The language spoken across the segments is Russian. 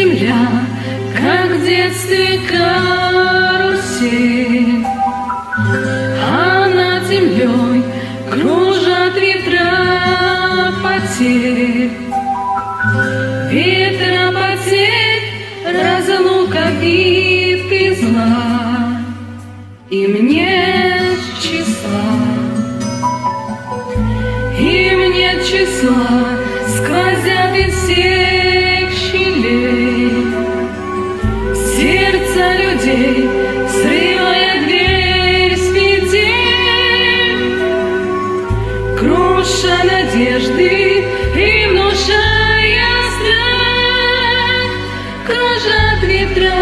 земля, как в детстве карусель, а над землей кружат ветра потерь. Ветра потерь, разлука бит и зла, и мне числа, им нет числа, сквозят из всех щелей сердца людей, срывая дверь с петель, круша надежды и внушая страх. Кружат ветра,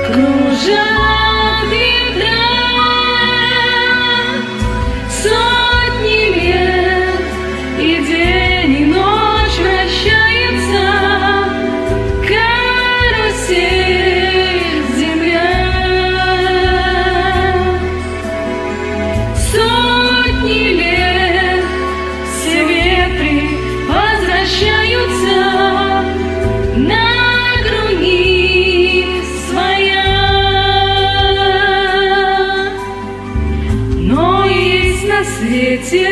кружат ветра, сотни лет, и день, и ночь вращается карусель земля. Сотни лет, все ветры возвращаются на круги своя. Но есть на свете